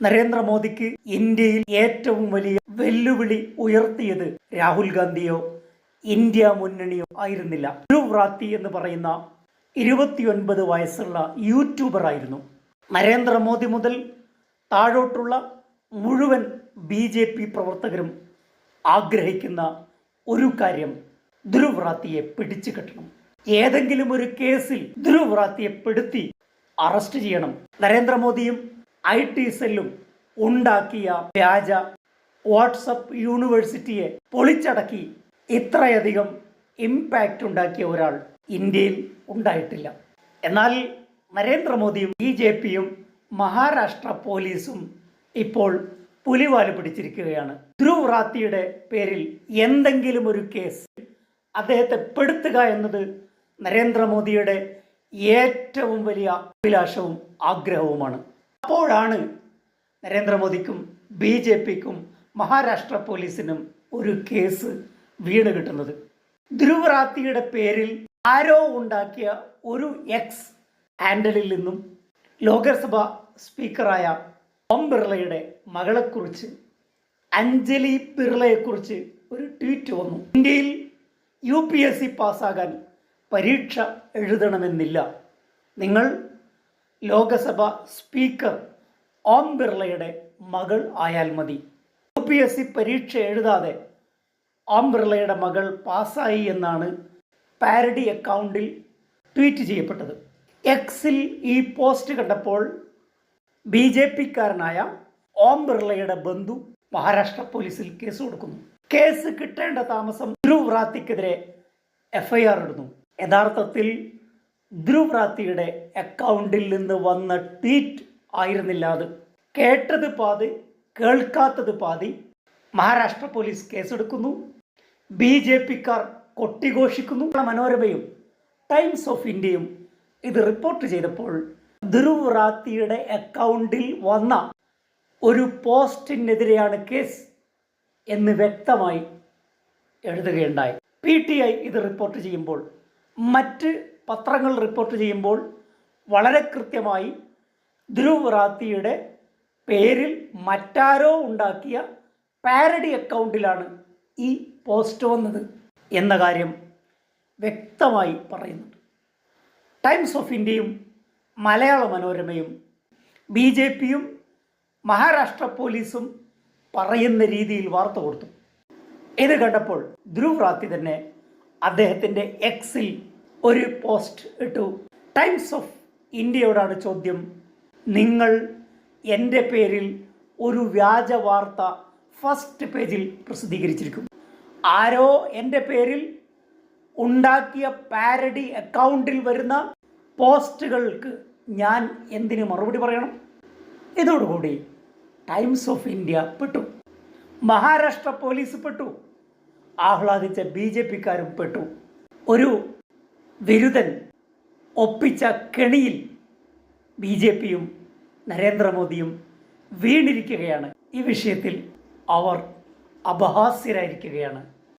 നരേന്ദ്രമോദിക്ക് ഇന്ത്യയിൽ ഏറ്റവും വലിയ വെല്ലുവിളി ഉയർത്തിയത് രാഹുൽ ഗാന്ധിയോ ഇന്ത്യ മുന്നണിയോ ആയിരുന്നില്ല. ധ്രുവ് റാത്തി എന്ന് പറയുന്ന 29 വയസ്സുള്ള യൂട്യൂബർ ആയിരുന്നു. നരേന്ദ്രമോദി മുതൽ താഴോട്ടുള്ള മുഴുവൻ BJP പ്രവർത്തകരും ആഗ്രഹിക്കുന്ന ഒരു കാര്യം ധ്രുവ് റാത്തിയെ പിടിച്ചു കെട്ടണം. ഏതെങ്കിലും ഒരു കേസിൽ ധ്രുവ് റാത്തിയെ പെടുത്തി അറസ്റ്റ് ചെയ്യണം. നരേന്ദ്രമോദിയും IT സെല്ലും ഉണ്ടാക്കിയ വ്യാജ വാട്സപ്പ് യൂണിവേഴ്സിറ്റിയെ പൊളിച്ചടക്കി ഇത്രയധികം ഇമ്പാക്റ്റ് ഉണ്ടാക്കിയ ഒരാൾ ഇന്ത്യയിൽ ഉണ്ടായിട്ടില്ല. എന്നാൽ നരേന്ദ്രമോദിയും BJPയും മഹാരാഷ്ട്ര പോലീസും ഇപ്പോൾ പുലിവാല് പിടിച്ചിരിക്കുകയാണ്. ധ്രുവ് റാത്തിയുടെ പേരിൽ എന്തെങ്കിലും ഒരു കേസ് അദ്ദേഹത്തെ പെടുത്തുക എന്നത് നരേന്ദ്രമോദിയുടെ ഏറ്റവും വലിയ അഭിലാഷവും ആഗ്രഹവുമാണ്. അപ്പോഴാണ് നരേന്ദ്രമോദിക്കും BJPക്കും മഹാരാഷ്ട്ര പോലീസിനും ഒരു കേസ് വീണ് കിട്ടുന്നത്. ധ്രുവ് റാത്തിയുടെ പേരിൽ ആരോ ഉണ്ടാക്കിയ ഒരു X ഹാൻഡിലിൽ നിന്നും ലോകസഭാ സ്പീക്കറായ ഓം ബിർളയുടെ മകളെക്കുറിച്ച്, അഞ്ജലി ബിർളയെക്കുറിച്ച് ഒരു ട്വീറ്റ് വന്നു. ഇന്ത്യയിൽ UPSC പാസ്സാകാൻ പരീക്ഷ എഴുതണമെന്നില്ല. നിങ്ങൾ ലോകസഭ സ്പീക്കർ ഓം ബിർളയുടെ മകൾ ആയാൽ മതി. UPSC പരീക്ഷ എഴുതാതെ ഓം ബിർളയുടെ മകൾ പാസ്സായി എന്നാണ് പാരഡി അക്കൗണ്ടിൽ ട്വീറ്റ് ചെയ്യപ്പെട്ടത്. Xൽ ഈ പോസ്റ്റ് കണ്ടപ്പോൾ BJPക്കാരനായ ഓം ബിർളയുടെ ബന്ധു മഹാരാഷ്ട്ര പോലീസിൽ കേസ് കൊടുക്കുന്നു. കേസ് കിട്ടേണ്ട താമസം ധ്രുവ് റാത്തിക്കെതിരെ FIR ഇടുന്നു. യഥാർത്ഥത്തിൽ ധ്രുവ് റാത്തിയുടെ അക്കൗണ്ടിൽ നിന്ന് വന്ന ട്വീറ്റ് ആയിരുന്നില്ല അത്. കേട്ടത് പാതി, കേൾക്കാത്തത് പാതി. മഹാരാഷ്ട്ര പോലീസ് കേസെടുക്കുന്നു. BJPക്കാർ കൊട്ടിഘോഷിക്കുന്നു. മനോരമയും ടൈംസ് ഓഫ് ഇന്ത്യയും ഇത് റിപ്പോർട്ട് ചെയ്തപ്പോൾ ധ്രുവ് റാത്തിയുടെ അക്കൗണ്ടിൽ വന്ന ഒരു പോസ്റ്റിനെതിരെയാണ് കേസ് എന്ന് വ്യക്തമായി എഴുതുകയുണ്ടായി. PTI ഇത് റിപ്പോർട്ട് ചെയ്യുമ്പോൾ, മറ്റ് പത്രങ്ങൾ റിപ്പോർട്ട് ചെയ്യുമ്പോൾ വളരെ കൃത്യമായി ധ്രുവ് റാത്തിയുടെ പേരിൽ മറ്റാരോ ഉണ്ടാക്കിയ പാരഡി അക്കൗണ്ടിലാണ് ഈ പോസ്റ്റ് വന്നത് എന്ന കാര്യം വ്യക്തമായി പറയുന്നുണ്ട്. ടൈംസ് ഓഫ് ഇന്ത്യയും മലയാള മനോരമയും BJPയും മഹാരാഷ്ട്ര പോലീസും പറയുന്ന രീതിയിൽ വാർത്ത കൊടുത്തു. ഇത് കണ്ടപ്പോൾ ധ്രുവ് റാത്തി തന്നെ അദ്ദേഹത്തിൻ്റെ Xൽ ഒരു പോസ്റ്റ് ഇട്ടു. ടൈംസ് ഓഫ് ഇന്ത്യയോടാണ് ചോദ്യം. നിങ്ങൾ എൻ്റെ പേരിൽ ഒരു വ്യാജ വാർത്ത ഫസ്റ്റ് പേജിൽ പ്രസിദ്ധീകരിച്ചിരിക്കും. ആരോ എൻ്റെ പേരിൽ ഉണ്ടാക്കിയ പാരഡി അക്കൗണ്ടിൽ വരുന്ന പോസ്റ്റുകൾക്ക് ഞാൻ എന്തിനു മറുപടി പറയണം? ഇതോടുകൂടി ടൈംസ് ഓഫ് ഇന്ത്യ പെട്ടു, മഹാരാഷ്ട്ര പോലീസ് പെട്ടു, ആഹ്ലാദിച്ച BJPക്കാരും പെട്ടു. ഒരു വിരുദ്ധൻ ഒപ്പിച്ച കെണിയിൽ BJPയും നരേന്ദ്രമോദിയും വീണിരിക്കുകയാണ്. ഈ വിഷയത്തിൽ അവർ അപഹാസ്യരായിരിക്കുകയാണ്.